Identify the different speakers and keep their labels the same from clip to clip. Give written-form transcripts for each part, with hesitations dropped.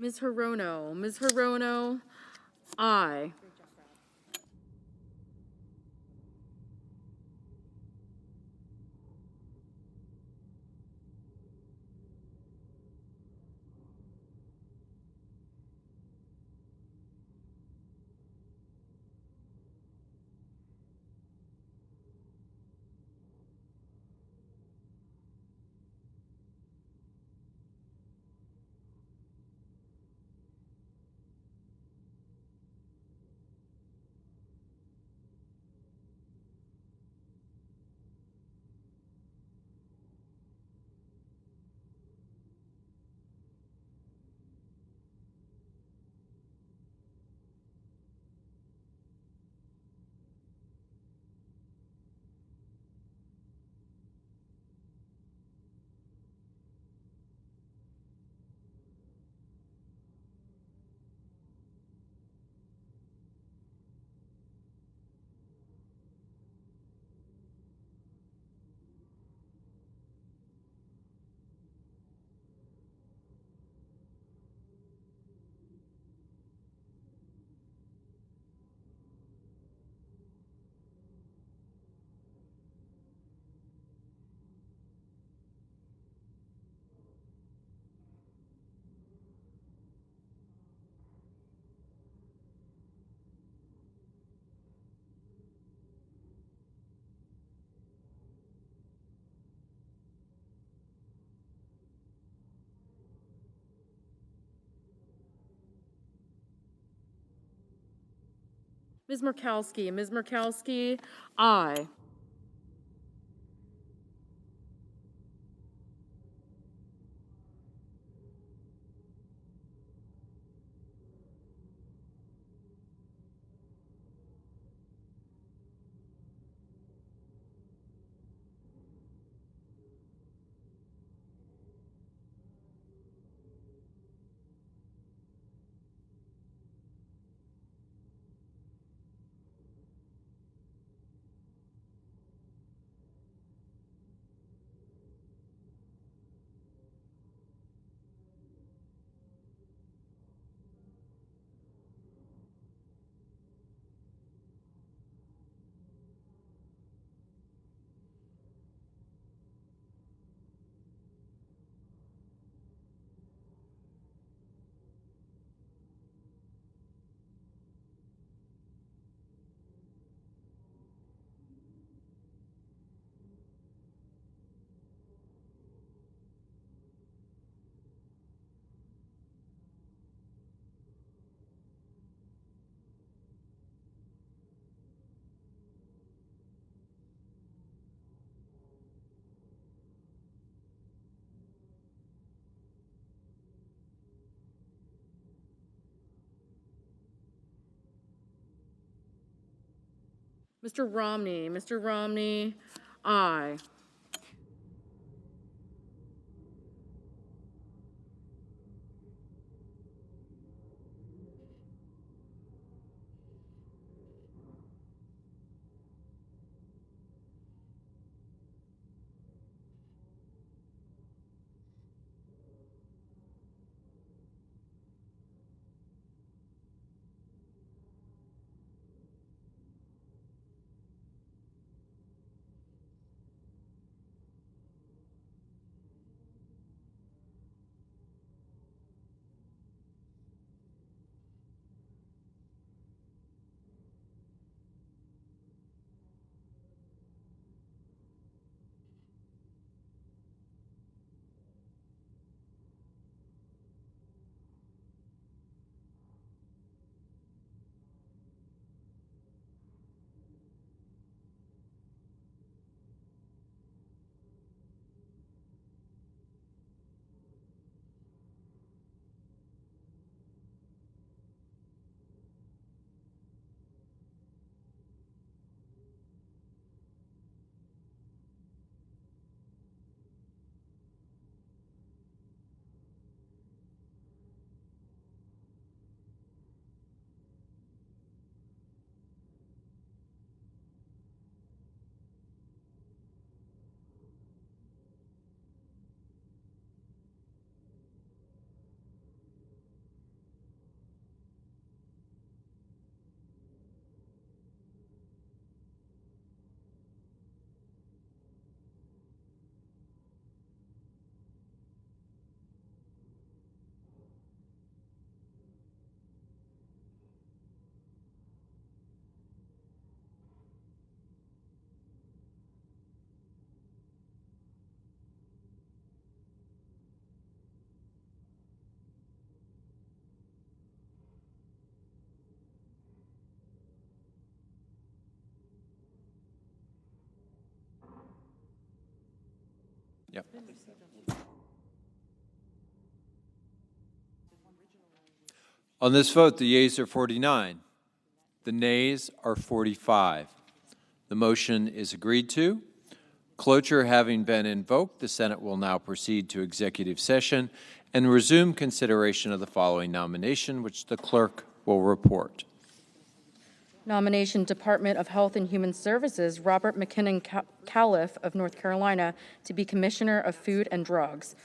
Speaker 1: Ms. Hirono. Ms. Hirono, aye. Ms. Murkowski. Ms. Murkowski, aye. Mr. Romney. Mr. Romney, aye.
Speaker 2: Yep. On this vote, the yeas are 49. The nays are 45. The motion is agreed to. Cloture having been invoked, the Senate will now proceed to executive session and resume consideration of the following nomination, which the clerk will report.
Speaker 1: Nomination, Department of Health and Human Services, Robert McKinnon Califf of North Carolina to be Commissioner of Food and Drugs.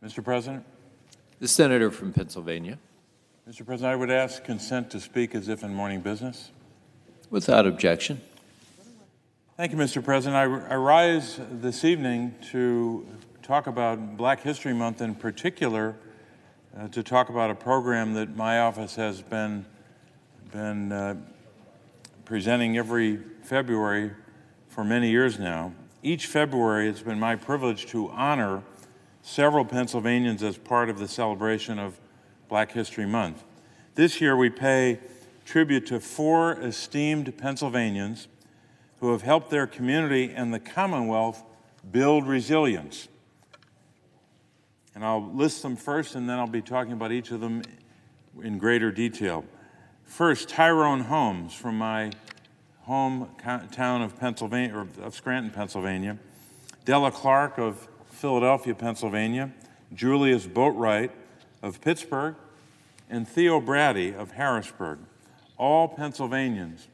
Speaker 3: Mr. President?
Speaker 2: The senator from Pennsylvania.
Speaker 3: Mr. President, I would ask consent to speak as if in morning business.
Speaker 2: Without objection.
Speaker 3: Thank you, Mr. President. I rise this evening to talk about Black History Month, in particular, to talk about a program that my office has been presenting every February for many years now. Each February, it's been my privilege to honor several Pennsylvanians as part of the celebration of Black History Month. This year, we pay tribute to 4 esteemed Pennsylvanians who have helped their community and the Commonwealth build resilience. And I'll list them first, and then I'll be talking about each of them in greater detail. First, Tyrone Holmes from my hometown of Pennsylvania, or of Scranton, Pennsylvania. Della Clark of Philadelphia, Pennsylvania. Julius Boatwright of Pittsburgh, and Theo Brady of Harrisburg, all Pennsylvanians.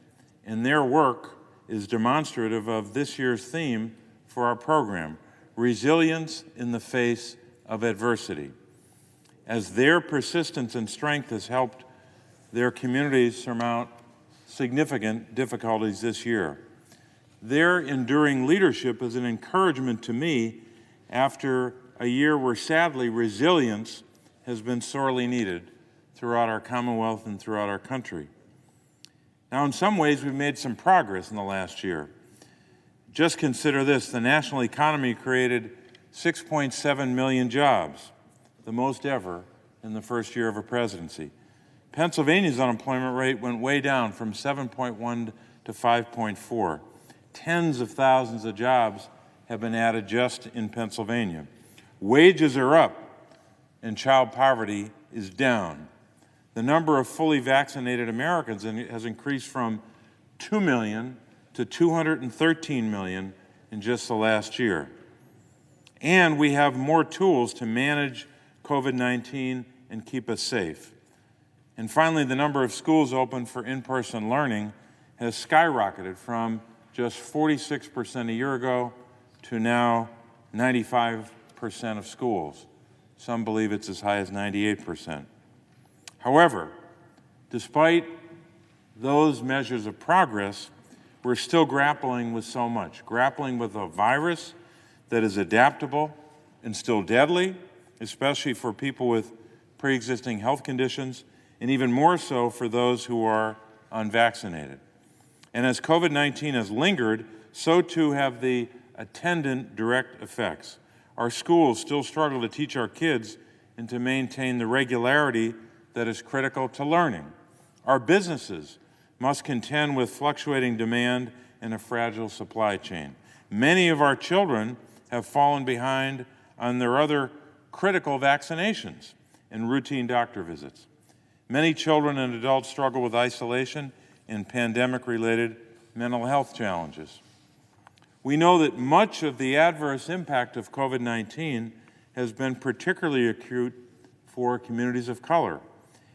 Speaker 3: And their work is demonstrative of this year's theme for our program, resilience in the face of adversity, as their persistence and strength has helped their communities surmount significant difficulties this year. Their enduring leadership is an encouragement to me after a year where, sadly, resilience has been sorely needed throughout our Commonwealth and throughout our country. Now, in some ways, we've made some progress in the last year. Just consider this: the national economy created 6.7 million jobs, the most ever in the first year of a presidency. Pennsylvania's unemployment rate went way down from 7.1 to 5.4. Tens of thousands of jobs have been added just in Pennsylvania. Wages are up and child poverty is down. The number of fully vaccinated Americans has increased from 2 million to 213 million in just the last year. And we have more tools to manage COVID-19 and keep us safe. And finally, the number of schools open for in-person learning has skyrocketed from just 46% a year ago to now 95% of schools. Some believe it's as high as 98%. However, despite those measures of progress, we're still grappling with so much, grappling with a virus that is adaptable and still deadly, especially for people with pre-existing health conditions, and even more so for those who are unvaccinated. And as COVID-19 has lingered, so too have the attendant direct effects. Our schools still struggle to teach our kids and to maintain the regularity that is critical to learning. Our businesses must contend with fluctuating demand and a fragile supply chain. Many of our children have fallen behind on their other critical vaccinations and routine doctor visits. Many children and adults struggle with isolation and pandemic-related mental health challenges. We know that much of the adverse impact of COVID-19 has been particularly acute for communities of color.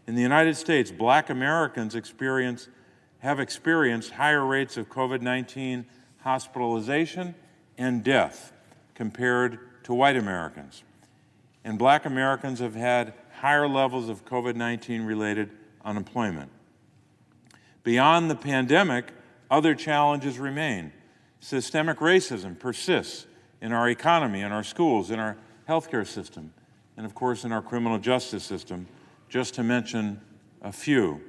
Speaker 3: In the United States, Black Americans have experienced higher rates of COVID-19 hospitalization and death compared to white Americans. And Black Americans have had higher levels of COVID-19 related unemployment. Beyond the pandemic, other challenges remain. Systemic racism persists in our economy, in our schools, in our healthcare system, and of course in our criminal justice system, just to mention a few.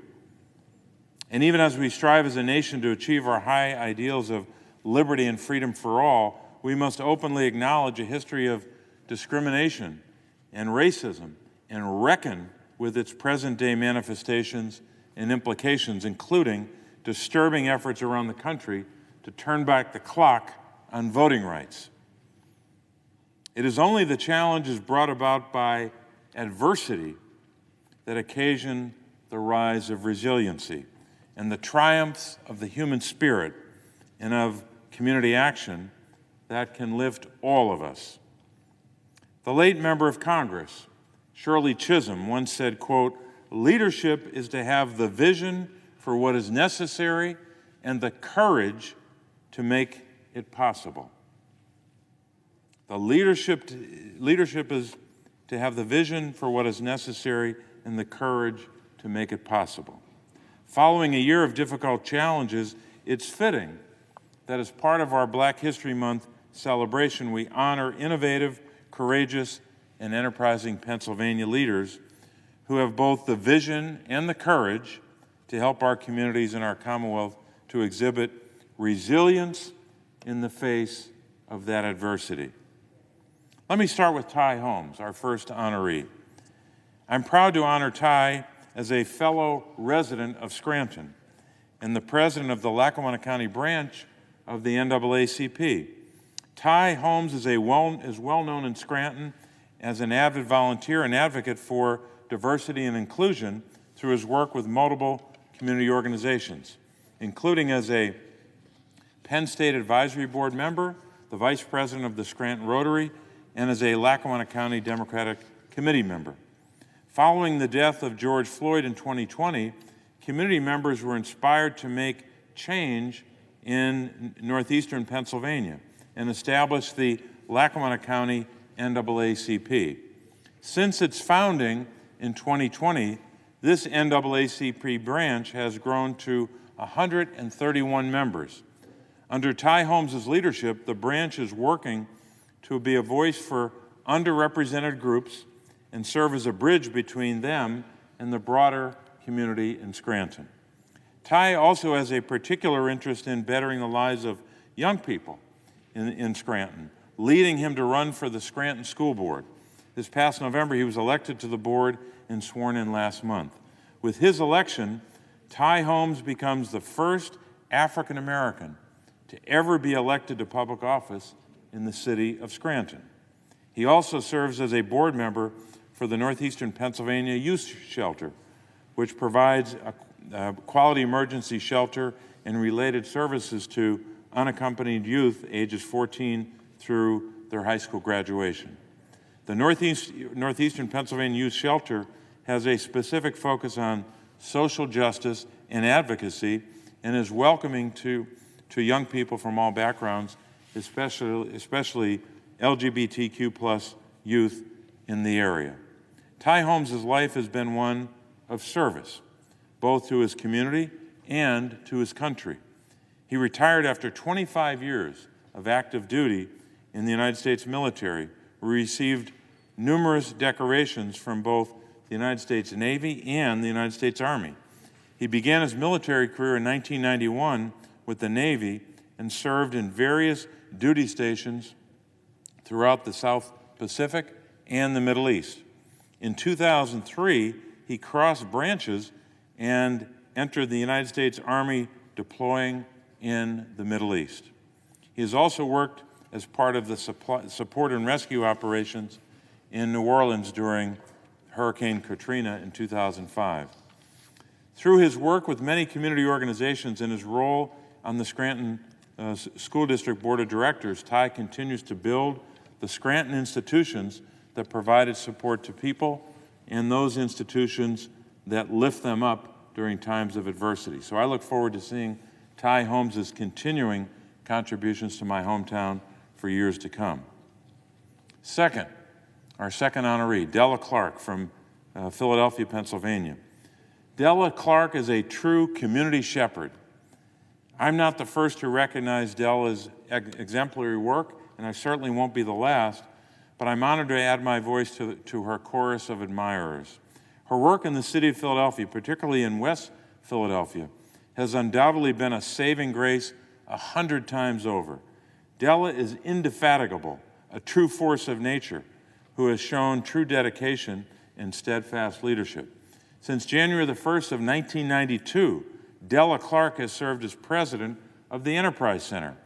Speaker 3: And even as we strive as a nation to achieve our high ideals of liberty and freedom for all, we must openly acknowledge a history of discrimination and racism and reckon with its present-day manifestations and implications, including disturbing efforts around the country to turn back the clock on voting rights. It is only the challenges brought about by adversity that occasion the rise of resiliency and the triumphs of the human spirit and of community action that can lift all of us. The late member of Congress, Shirley Chisholm, once said, quote, "Leadership is to have the vision for what is necessary and the courage to make it possible." The leadership is to have the vision for what is necessary and the courage to make it possible. Following a year of difficult challenges, it's fitting that as part of our Black History Month celebration, we honor innovative, courageous, and enterprising Pennsylvania leaders who have both the vision and the courage to help our communities and our Commonwealth to exhibit resilience in the face of that adversity. Let me start with Ty Holmes, our first honoree. I'm proud to honor Ty as a fellow resident of Scranton and the president of the Lackawanna County branch of the NAACP. Ty Holmes is well known in Scranton as an avid volunteer and advocate for diversity and inclusion through his work with multiple community organizations, including as a Penn State Advisory Board member, the vice president of the Scranton Rotary, and as a Lackawanna County Democratic Committee member. Following the death of George Floyd in 2020, community members were inspired to make change in northeastern Pennsylvania and established the Lackawanna County NAACP. Since its founding in 2020, this NAACP branch has grown to 131 members. Under Ty Holmes' leadership, the branch is working to be a voice for underrepresented groups and serve as a bridge between them and the broader community in Scranton. Ty also has a particular interest in bettering the lives of young people in Scranton, leading him to run for the Scranton School Board. This past November, he was elected to the board and sworn in last month. With his election, Ty Holmes becomes the first African American to ever be elected to public office in the city of Scranton. He also serves as a board member for the Northeastern Pennsylvania Youth Shelter, which provides a quality emergency shelter and related services to unaccompanied youth ages 14 through their high school graduation. The Northeastern Pennsylvania Youth Shelter has a specific focus on social justice and advocacy and is welcoming to young people from all backgrounds, especially LGBTQ+ youth in the area. Ty Holmes' life has been one of service, both to his community and to his country. He retired after 25 years of active duty in the United States military, where he received numerous decorations from both the United States Navy and the United States Army. He began his military career in 1991 with the Navy and served in various duty stations throughout the South Pacific and the Middle East. In 2003, he crossed branches and entered the United States Army, deploying in the Middle East. He has also worked as part of the support and rescue operations in New Orleans during Hurricane Katrina in 2005. Through his work with many community organizations and his role on the Scranton School District Board of Directors, Ty continues to build the Scranton institutions that provided support to people and those institutions that lift them up during times of adversity. So I look forward to seeing Ty Holmes' continuing contributions to my hometown for years to come. Second, our second honoree, Della Clark from Philadelphia, Pennsylvania. Della Clark is a true community shepherd. I'm not the first to recognize Della's exemplary work, and I certainly won't be the last, but I'm honored to add my voice to her chorus of admirers. Her work in the city of Philadelphia, particularly in West Philadelphia, has undoubtedly been a saving grace 100 times over. Della is indefatigable, a true force of nature, who has shown true dedication and steadfast leadership. Since January the 1st of 1992, Della Clark has served as president of the Enterprise Center.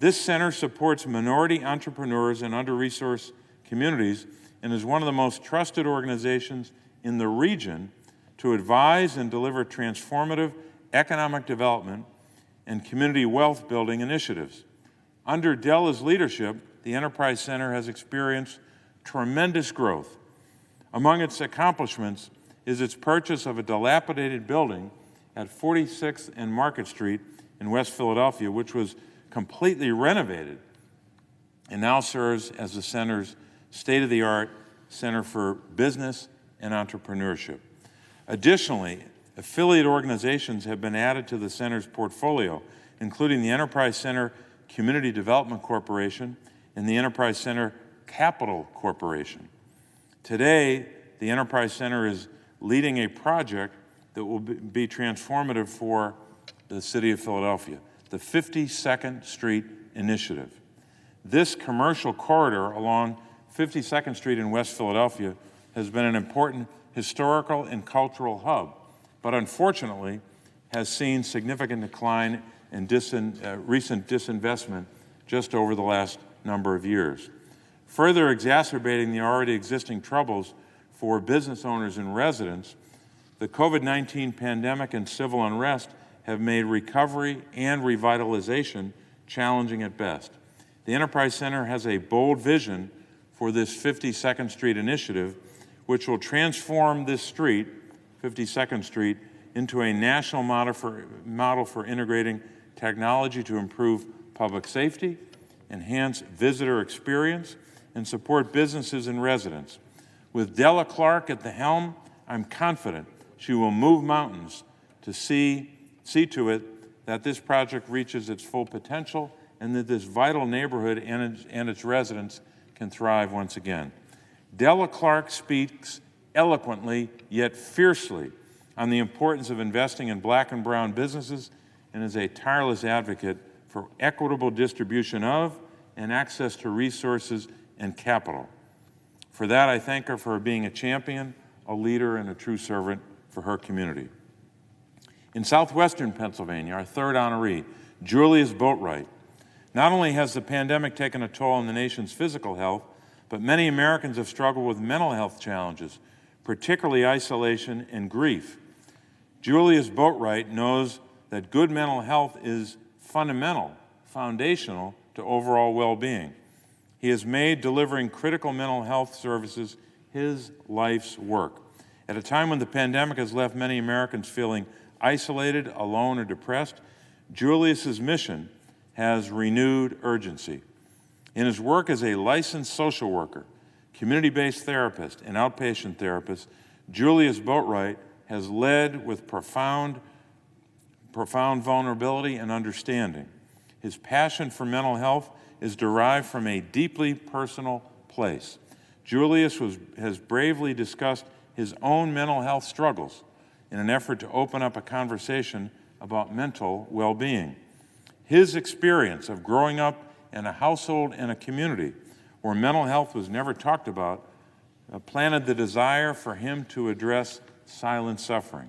Speaker 3: This center supports minority entrepreneurs in under-resourced communities and is one of the most trusted organizations in the region to advise and deliver transformative economic development and community wealth building initiatives. Under Della's leadership, the Enterprise Center has experienced tremendous growth. Among its accomplishments is its purchase of a dilapidated building at 46th and Market Street in West Philadelphia, which was completely renovated and now serves as the center's state-of-the-art Center for Business and Entrepreneurship. Additionally, affiliate organizations have been added to the center's portfolio, including the Enterprise Center Community Development Corporation and the Enterprise Center Capital Corporation. Today, the Enterprise Center is leading a project that will be transformative for the city of Philadelphia, the 52nd Street Initiative. This commercial corridor along 52nd Street in West Philadelphia has been an important historical and cultural hub, but unfortunately has seen significant decline and recent disinvestment just over the last number of years. Further exacerbating the already existing troubles for business owners and residents, the COVID-19 pandemic and civil unrest have made recovery and revitalization challenging at best. The Enterprise Center has a bold vision for this 52nd Street initiative, which will transform this street, 52nd Street, into a national model for integrating technology to improve public safety, enhance visitor experience, and support businesses and residents. With Della Clark at the helm, I'm confident she will move mountains to see to it that this project reaches its full potential and that this vital neighborhood and its residents can thrive once again. Della Clark speaks eloquently yet fiercely on the importance of investing in Black and brown businesses and is a tireless advocate for equitable distribution of and access to resources and capital. For that, I thank her for being a champion, a leader, and a true servant for her community. In southwestern Pennsylvania, our third honoree, Julius Boatwright. Not only has the pandemic taken a toll on the nation's physical health, but many Americans have struggled with mental health challenges, particularly isolation and grief. Julius Boatwright knows that good mental health is foundational to overall well-being. He has made delivering critical mental health services his life's work. At a time when the pandemic has left many Americans feeling isolated, alone, or depressed, Julius's mission has renewed urgency. In his work as a licensed social worker, community-based therapist, and outpatient therapist, Julius Boatwright has led with profound vulnerability and understanding. His passion for mental health is derived from a deeply personal place. Julius has bravely discussed his own mental health struggles in an effort to open up a conversation about mental well-being. His experience of growing up in a household and a community where mental health was never talked about planted the desire for him to address silent suffering.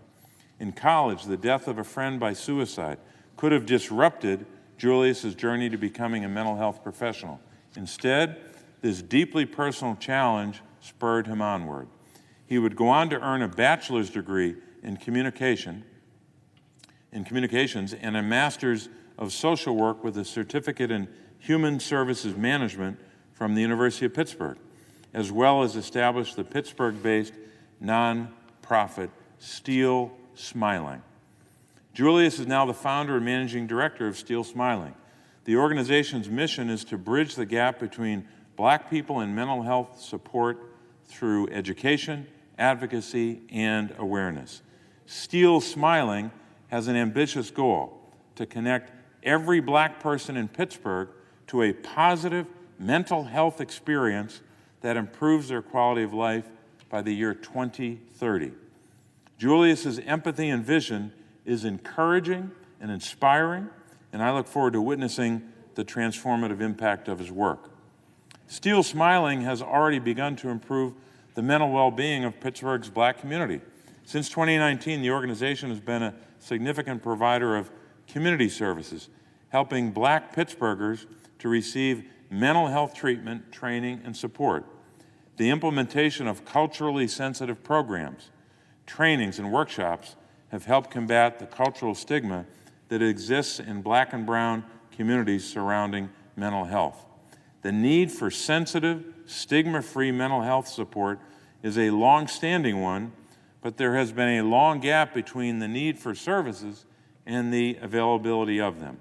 Speaker 3: In college, the death of a friend by suicide could have disrupted Julius's journey to becoming a mental health professional. Instead, this deeply personal challenge spurred him onward. He would go on to earn a bachelor's degree in communications and a master's of social work with a certificate in human services management from the University of Pittsburgh, as well as establish the Pittsburgh-based nonprofit Steel Smiling. Julius is now the founder and managing director of Steel Smiling. The organization's mission is to bridge the gap between Black people and mental health support through education, advocacy, and awareness. Steel Smiling has an ambitious goal to connect every Black person in Pittsburgh to a positive mental health experience that improves their quality of life by the year 2030. Julius's empathy and vision is encouraging and inspiring, and I look forward to witnessing the transformative impact of his work. Steel Smiling has already begun to improve the mental well-being of Pittsburgh's Black community. Since 2019, the organization has been a significant provider of community services, helping Black Pittsburghers to receive mental health treatment, training, and support. The implementation of culturally sensitive programs, trainings, and workshops have helped combat the cultural stigma that exists in Black and brown communities surrounding mental health. The need for sensitive, stigma-free mental health support is a long-standing one, but there has been a long gap between the need for services and the availability of them.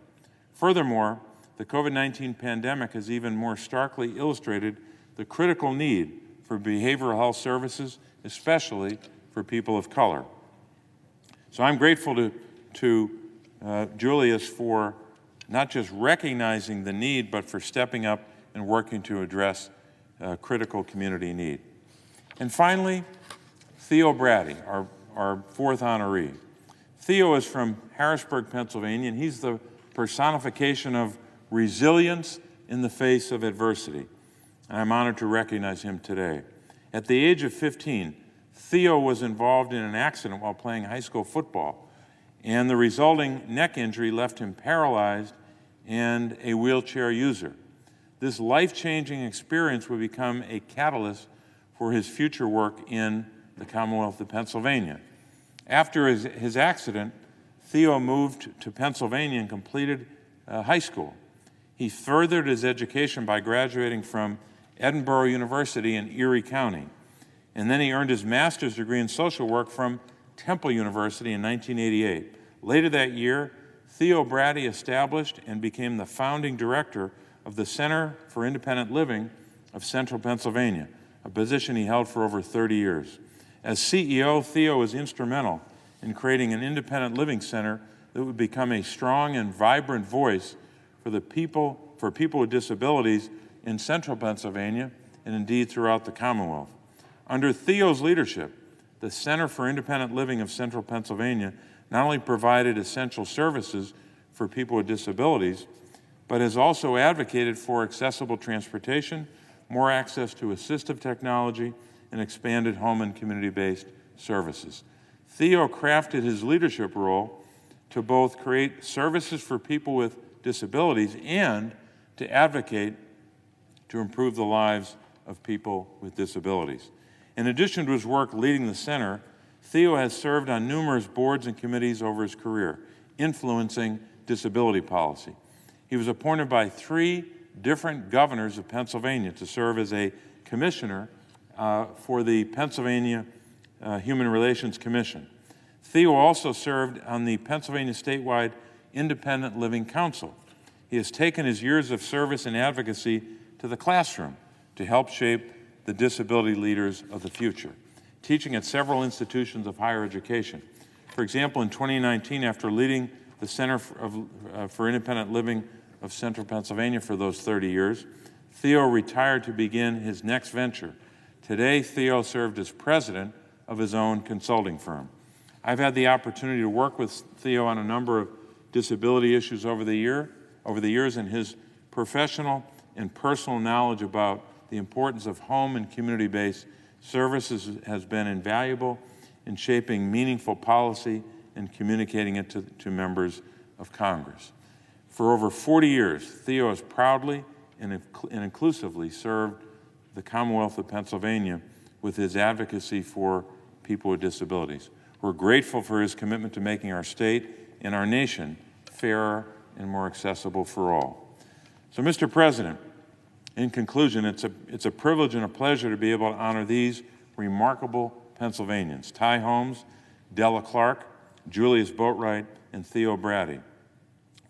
Speaker 3: Furthermore, the COVID-19 pandemic has even more starkly illustrated the critical need for behavioral health services, especially for people of color. So I'm grateful to Julius for not just recognizing the need, but for stepping up and working to address critical community need. And finally, Theo Brady, our fourth honoree. Theo is from Harrisburg, Pennsylvania, and he's the personification of resilience in the face of adversity. And I'm honored to recognize him today. At the age of 15, Theo was involved in an accident while playing high school football, and the resulting neck injury left him paralyzed and a wheelchair user. This life-changing experience would become a catalyst for his future work in the Commonwealth of Pennsylvania. After his accident, Theo moved to Pennsylvania and completed high school. He furthered his education by graduating from Edinburgh University in Erie County, and then he earned his master's degree in social work from Temple University in 1988. Later that year, Theo Brady established and became the founding director of the Center for Independent Living of Central Pennsylvania, a position he held for over 30 years. As CEO, Theo was instrumental in creating an independent living center that would become a strong and vibrant voice for people with disabilities in Central Pennsylvania and indeed throughout the Commonwealth. Under Theo's leadership, the Center for Independent Living of Central Pennsylvania not only provided essential services for people with disabilities, but has also advocated for accessible transportation, more access to assistive technology, and expanded home and community-based services. Theo crafted his leadership role to both create services for people with disabilities and to advocate to improve the lives of people with disabilities. In addition to his work leading the center, Theo has served on numerous boards and committees over his career, influencing disability policy. He was appointed by 3 different governors of Pennsylvania to serve as a commissioner for the Pennsylvania Human Relations Commission. Theo also served on the Pennsylvania Statewide Independent Living Council. He has taken his years of service and advocacy to the classroom to help shape the disability leaders of the future, teaching at several institutions of higher education. For example, in 2019, after leading the Center for Independent Living of Central Pennsylvania for those 30 years, Theo retired to begin his next venture. Today, Theo served as president of his own consulting firm. I've had the opportunity to work with Theo on a number of disability issues over the years, and his professional and personal knowledge about the importance of home and community-based services has been invaluable in shaping meaningful policy and communicating it to members of Congress. For over 40 years, Theo has proudly and inclusively served the Commonwealth of Pennsylvania with his advocacy for people with disabilities. We're grateful for his commitment to making our state and our nation fairer and more accessible for all. So, Mr. President, in conclusion, it's a privilege and a pleasure to be able to honor these remarkable Pennsylvanians: Ty Holmes, Della Clark, Julius Boatwright, and Theo Brady.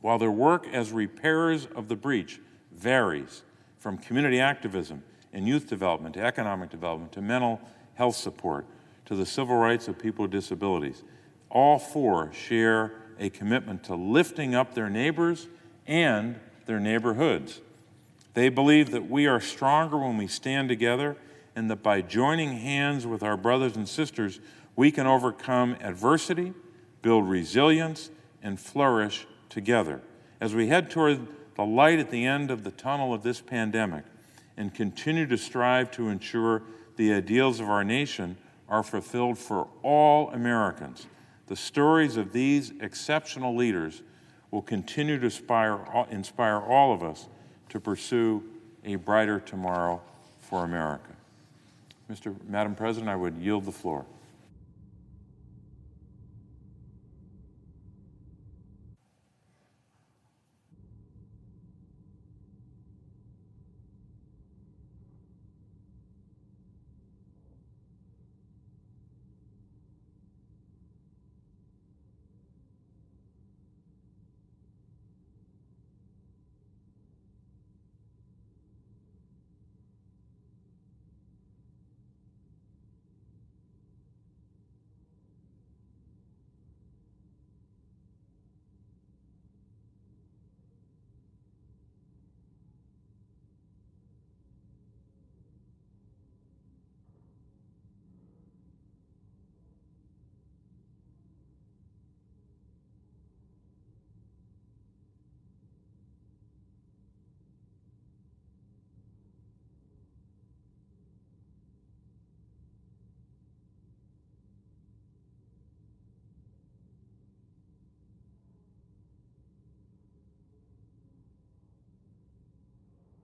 Speaker 3: While their work as repairers of the breach varies from community activism and youth development to economic development to mental health support to the civil rights of people with disabilities, all 4 share a commitment to lifting up their neighbors and their neighborhoods. They believe that we are stronger when we stand together, and that by joining hands with our brothers and sisters, we can overcome adversity, build resilience, and flourish together. As we head toward the light at the end of the tunnel of this pandemic and continue to strive to ensure the ideals of our nation are fulfilled for all Americans. The stories of these exceptional leaders will continue to inspire all of us to pursue a brighter tomorrow for America. Madam President, I would yield the floor.